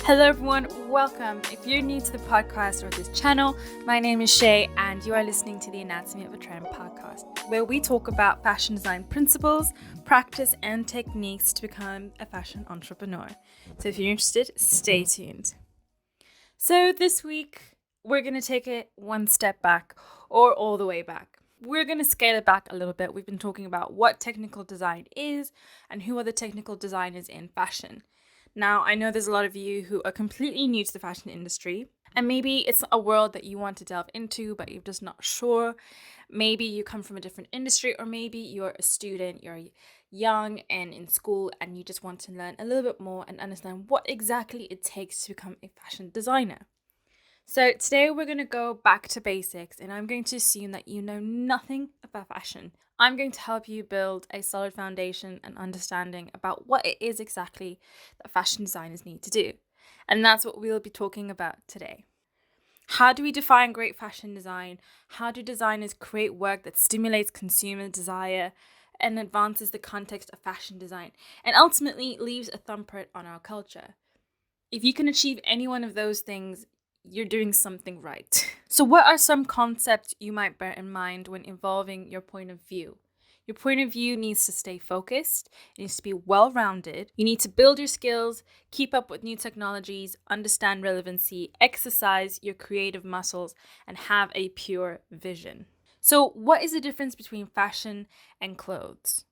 Hello everyone, welcome. If you're new to the podcast or this channel, my name is Shay and you are listening to the Anatomy of a Trend podcast, where we talk about fashion design principles, practice and techniques to become a fashion entrepreneur. So if you're interested, stay tuned. So this week, we're going to take it one step back or all the way back. We're going to scale it back a little bit. We've been talking about what technical design is and who are the technical designers in fashion. Now, I know there's a lot of you who are completely new to the fashion industry, and maybe it's a world that you want to delve into, but you're just not sure. Maybe you come from a different industry, or maybe you're a student, you're young and in school, and you just want to learn a little bit more and understand what exactly it takes to become a fashion designer. So today we're going to go back to basics, and I'm going to assume that you know nothing about fashion. I'm going to help you build a solid foundation and understanding about what it is exactly that fashion designers need to do. And that's what we'll be talking about today. How do we define great fashion design? How do designers create work that stimulates consumer desire and advances the context of fashion design, and ultimately leaves a thumbprint on our culture? If you can achieve any one of those things, you're doing something right. So what are some concepts you might bear in mind when evolving your point of view? Your point of view needs to stay focused, it needs to be well-rounded. You need to build your skills, keep up with new technologies, understand relevancy, exercise your creative muscles, and have a pure vision. So what is the difference between fashion and clothes?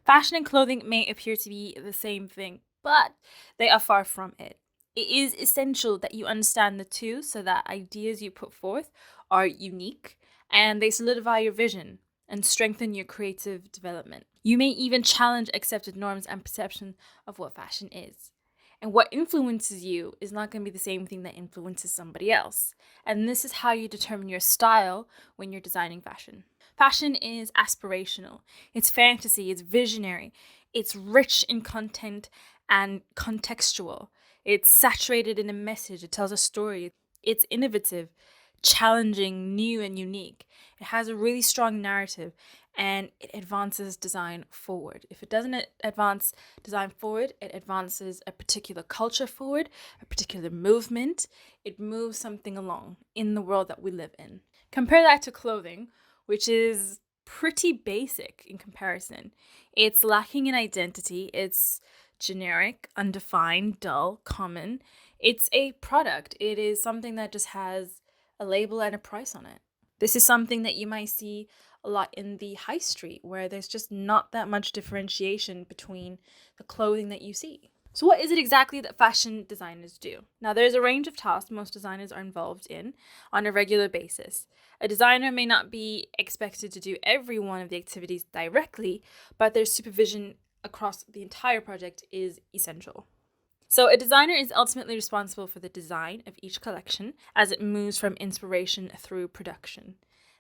Fashion and clothing may appear to be the same thing, but they are far from it. It is essential that you understand the two so that ideas you put forth are unique and they solidify your vision and strengthen your creative development. You may even challenge accepted norms and perception of what fashion is. And what influences you is not going to be the same thing that influences somebody else. And this is how you determine your style when you're designing fashion. Fashion is aspirational, it's fantasy, it's visionary, it's rich in content and contextual. It's saturated in a message, it tells a story, it's innovative, challenging, new and unique. It has a really strong narrative and it advances design forward. If it doesn't advance design forward, it advances a particular culture forward, a particular movement. It moves something along in the world that we live in. Compare that to clothing, which is pretty basic in comparison. It's lacking in identity, it's generic, undefined, dull, common. It's a product. It is something that just has a label and a price on it. This is something that you might see a lot in the high street, where there's just not that much differentiation between the clothing that you see. So what is it exactly that fashion designers do? Now, there's a range of tasks most designers are involved in on a regular basis. A designer may not be expected to do every one of the activities directly, but their supervision across the entire project is essential. So a designer is ultimately responsible for the design of each collection as it moves from inspiration through production.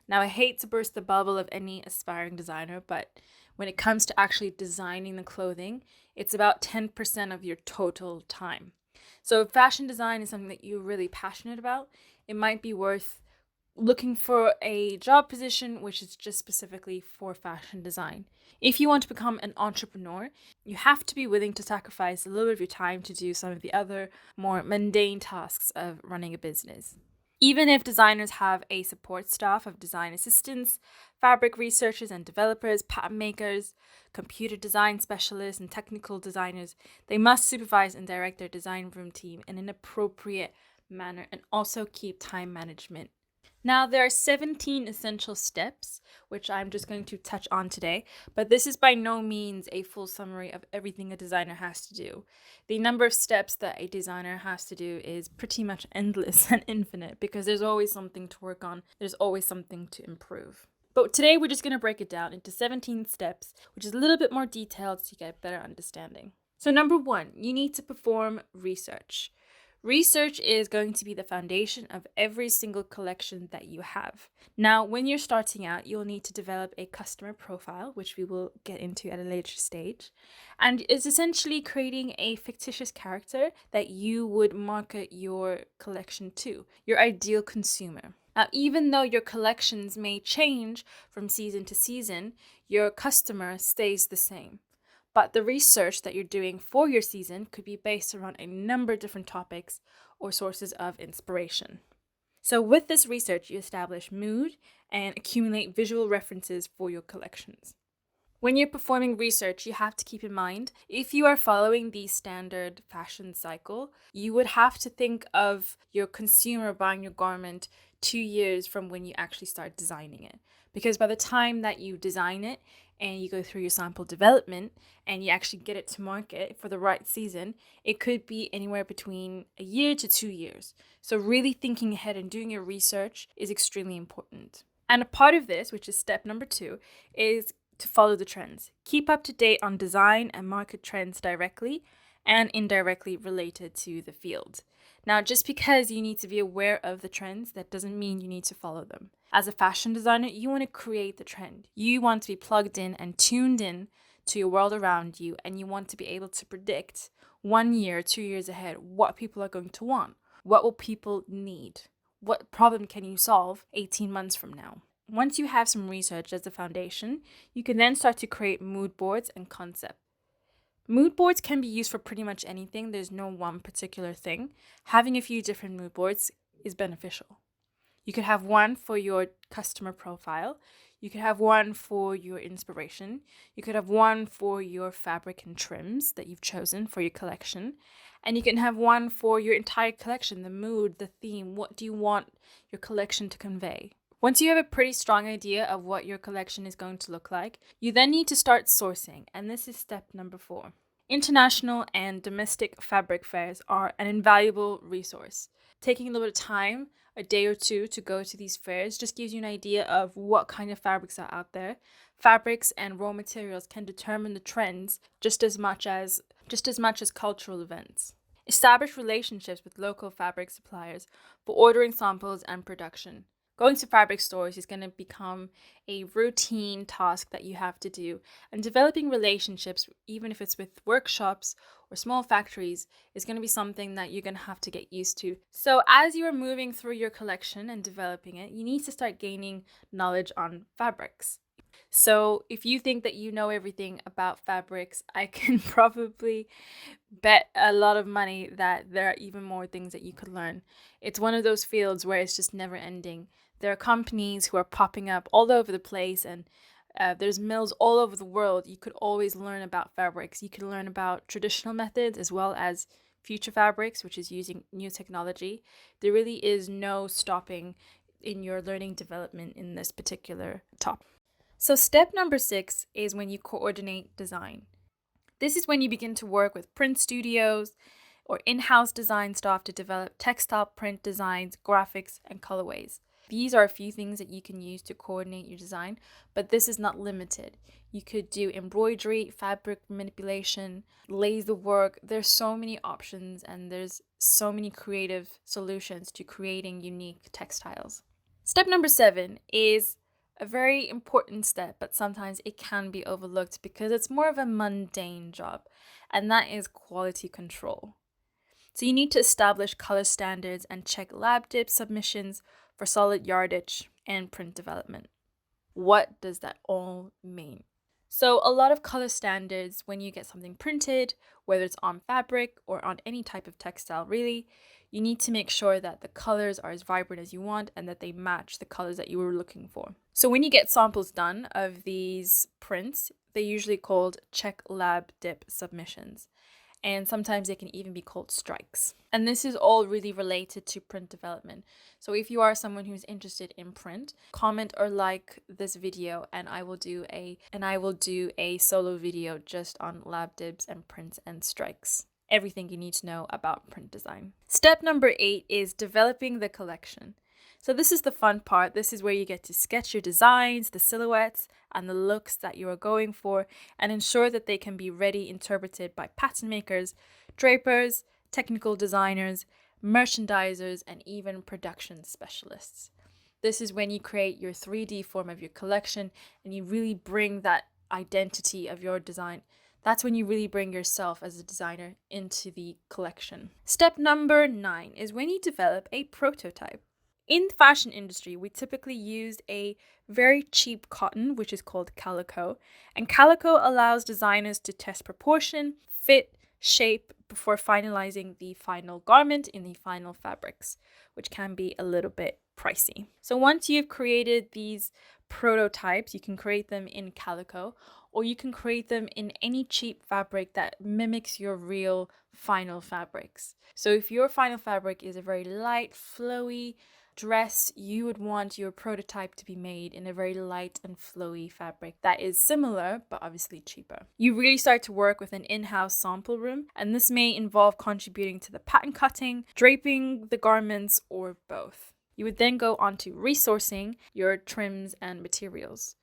Now, I hate to burst the bubble of any aspiring designer, but when it comes to actually designing the clothing, it's about 10% of your total time. So if fashion design is something that you're really passionate about, it might be worth looking for a job position which is just specifically for fashion design. If you want to become an entrepreneur, you have to be willing to sacrifice a little bit of your time to do some of the other more mundane tasks of running a business. Even if designers have a support staff of design assistants, fabric researchers and developers, pattern makers, computer design specialists, and technical designers, they must supervise and direct their design room team in an appropriate manner and also keep time management. Now, there are 17 essential steps, which I'm just going to touch on today, but this is by no means a full summary of everything a designer has to do. The number of steps that a designer has to do is pretty much endless and infinite because there's always something to work on, there's always something to improve. But today we're just going to break it down into 17 steps, which is a little bit more detailed so you get a better understanding. So number 1, you need to perform research. Research is going to be the foundation of every single collection that you have. Now, when you're starting out, you'll need to develop a customer profile, which we will get into at a later stage. And it's essentially creating a fictitious character that you would market your collection to, your ideal consumer. Now, even though your collections may change from season to season, your customer stays the same. But the research that you're doing for your season could be based around a number of different topics or sources of inspiration. So with this research, you establish mood and accumulate visual references for your collections. When you're performing research, you have to keep in mind, if you are following the standard fashion cycle, you would have to think of your consumer buying your garment 2 years from when you actually start designing it. Because by the time that you design it and you go through your sample development and you actually get it to market for the right season, it could be anywhere between a year to 2 years. So really thinking ahead and doing your research is extremely important. And a part of this, which is step number 2, is to follow the trends. Keep up to date on design and market trends directly and indirectly related to the field. Now, just because you need to be aware of the trends, that doesn't mean you need to follow them. As a fashion designer, you want to create the trend. You want to be plugged in and tuned in to your world around you, and you want to be able to predict 1 year, 2 years ahead what people are going to want. What will people need? What problem can you solve 18 months from now? Once you have some research as a foundation, you can then start to create mood boards and concept. Mood boards can be used for pretty much anything. There's no one particular thing. Having a few different mood boards is beneficial. You could have one for your customer profile. You could have one for your inspiration. You could have one for your fabric and trims that you've chosen for your collection. And you can have one for your entire collection, the mood, the theme. What do you want your collection to convey? Once you have a pretty strong idea of what your collection is going to look like, you then need to start sourcing, and this is step number 4. International and domestic fabric fairs are an invaluable resource. Taking a little bit of time, a day or two, to go to these fairs just gives you an idea of what kind of fabrics are out there. Fabrics and raw materials can determine the trends just as much as cultural events. Establish relationships with local fabric suppliers for ordering samples and production. Going to fabric stores is going to become a routine task that you have to do, and developing relationships, even if it's with workshops or small factories, is going to be something that you're going to have to get used to. So as you are moving through your collection and developing it, you need to start gaining knowledge on fabrics. So if you think that you know everything about fabrics, I can probably bet a lot of money that there are even more things that you could learn. It's one of those fields where it's just never ending. There are companies who are popping up all over the place, and there's mills all over the world. You could always learn about fabrics. You could learn about traditional methods as well as future fabrics, which is using new technology. There really is no stopping in your learning development in this particular topic. So step number 6 is when you coordinate design. This is when you begin to work with print studios or in-house design staff to develop textile print designs, graphics, and colorways. These are a few things that you can use to coordinate your design, but this is not limited. You could do embroidery, fabric manipulation, laser work. There's so many options, and there's so many creative solutions to creating unique textiles. Step number 7 is a very important step, but sometimes it can be overlooked because it's more of a mundane job, and that is quality control. So you need to establish color standards and check lab dip submissions for solid yardage and print development. What does that all mean? So a lot of color standards, when you get something printed, whether it's on fabric or on any type of textile really, you need to make sure that the colors are as vibrant as you want and that they match the colors that you were looking for. So when you get samples done of these prints, they're usually called check lab dip submissions. And sometimes they can even be called strikes. And this is all really related to print development. So if you are someone who's interested in print, comment or like this video, and I will do a solo video just on lab dibs and prints and strikes. Everything you need to know about print design. Step number 8 is developing the collection. So this is the fun part. This is where you get to sketch your designs, the silhouettes, and the looks that you are going for, and ensure that they can be ready interpreted by pattern makers, drapers, technical designers, merchandisers, and even production specialists. This is when you create your 3D form of your collection and you really bring that identity of your design. That's when you really bring yourself as a designer into the collection. Step number 9 is when you develop a prototype. In the fashion industry, we typically used a very cheap cotton, which is called calico. And calico allows designers to test proportion, fit, shape before finalizing the final garment in the final fabrics, which can be a little bit pricey. So once you've created these prototypes, you can create them in calico, or you can create them in any cheap fabric that mimics your real final fabrics. So if your final fabric is a very light, flowy dress, you would want your prototype to be made in a very light and flowy fabric that is similar but obviously cheaper. You really start to work with an in-house sample room, and this may involve contributing to the pattern cutting, draping the garments, or both. You would then go on to resourcing your trims and materials.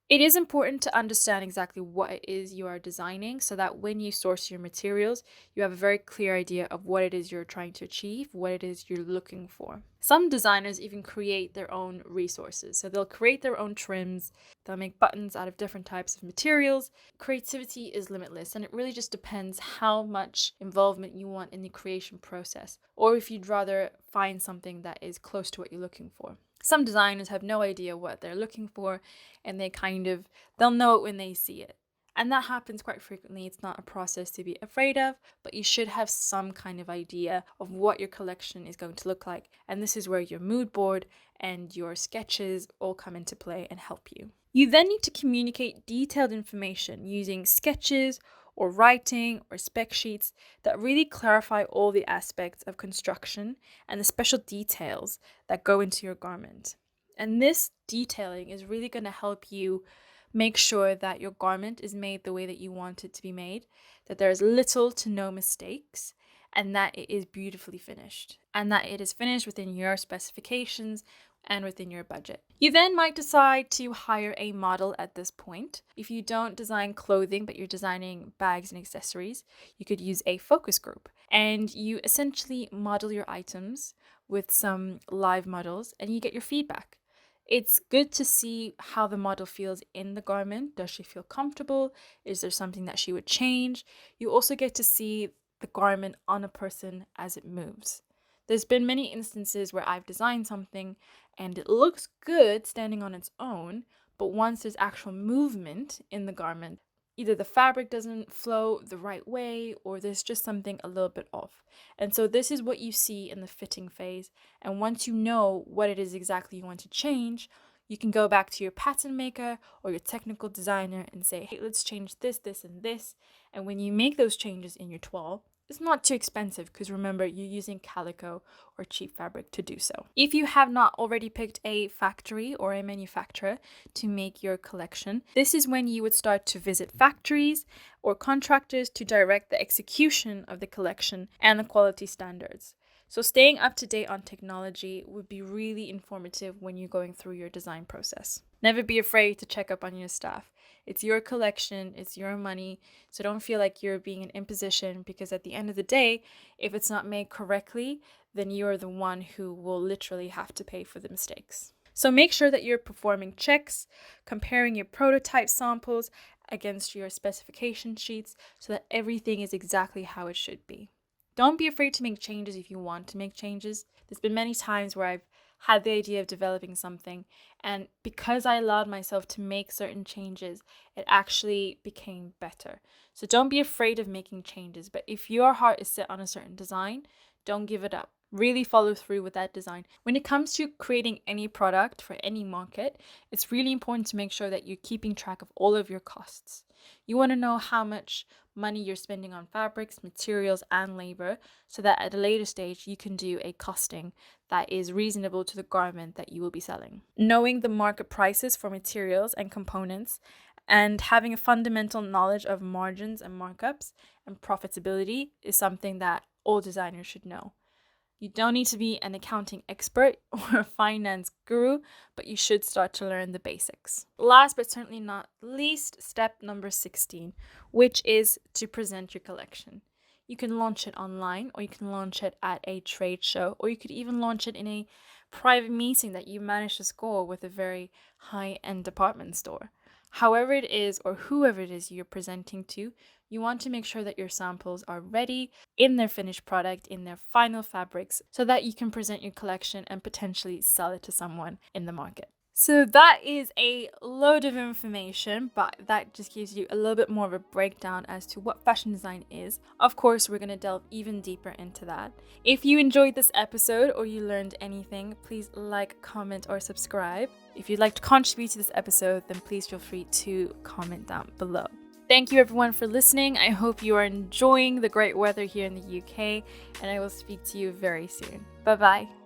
It is important to understand exactly what it is you are designing so that when you source your materials, you have a very clear idea of what it is you're trying to achieve, what it is you're looking for. Some designers even create their own resources. So they'll create their own trims, they'll make buttons out of different types of materials. Creativity is limitless, and it really just depends how much involvement you want in the creation process, or if you'd rather find something that is close to what you're looking for. Some designers have no idea what they're looking for, and they'll know it when they see it. And that happens quite frequently. It's not a process to be afraid of, but you should have some kind of idea of what your collection is going to look like. And this is where your mood board and your sketches all come into play and help you. You then need to communicate detailed information using sketches or writing or spec sheets that really clarify all the aspects of construction and the special details that go into your garment. And this detailing is really going to help you make sure that your garment is made the way that you want it to be made, that there's little to no mistakes, and that it is beautifully finished, and that it is finished within your specifications and within your budget. You then might decide to hire a model at this point. If you don't design clothing, but you're designing bags and accessories, you could use a focus group, and you essentially model your items with some live models, and you get your feedback. It's good to see how the model feels in the garment. Does she feel comfortable? Is there something that she would change? You also get to see the garment on a person as it moves. There's been many instances where I've designed something and it looks good standing on its own, but once there's actual movement in the garment, either the fabric doesn't flow the right way or there's just something a little bit off. And so this is what you see in the fitting phase. And once you know what it is exactly you want to change, you can go back to your pattern maker or your technical designer and say, hey, let's change this, this, and this. And when you make those changes in your toile, it's not too expensive because remember, you're using calico or cheap fabric to do so. If you have not already picked a factory or a manufacturer to make your collection, this is when you would start to visit factories or contractors to direct the execution of the collection and the quality standards. So staying up to date on technology would be really informative when you're going through your design process. Never be afraid to check up on your staff. It's your collection, it's your money, so don't feel like you're being an imposition because at the end of the day, if it's not made correctly, then you're the one who will literally have to pay for the mistakes. So make sure that you're performing checks, comparing your prototype samples against your specification sheets so that everything is exactly how it should be. Don't be afraid to make changes if you want to make changes. There's been many times where I've had the idea of developing something, and because I allowed myself to make certain changes, it actually became better. So don't be afraid of making changes, but if your heart is set on a certain design, don't give it up. Really follow through with that design. When it comes to creating any product for any market, it's really important to make sure that you're keeping track of all of your costs. You want to know how much money you're spending on fabrics, materials, and labor so that at a later stage you can do a costing that is reasonable to the garment that you will be selling. Knowing the market prices for materials and components and having a fundamental knowledge of margins and markups and profitability is something that all designers should know. You don't need to be an accounting expert or a finance guru, but you should start to learn the basics. Last but certainly not least, step number 16, which is to present your collection. You can launch it online, or you can launch it at a trade show, or you could even launch it in a private meeting that you manage to score with a very high-end department store. however it is or whoever it is you're presenting to, you want to make sure that your samples are ready in their finished product, in their final fabrics, so that you can present your collection and potentially sell it to someone in the market. So that is a load of information, but that just gives you a little bit more of a breakdown as to what fashion design is. Of course, we're going to delve even deeper into that. If you enjoyed this episode or you learned anything, please like, comment, or subscribe. If you'd like to contribute to this episode, then please feel free to comment down below. Thank you everyone for listening. I hope you are enjoying the great weather here in the UK, and I will speak to you very soon. Bye bye.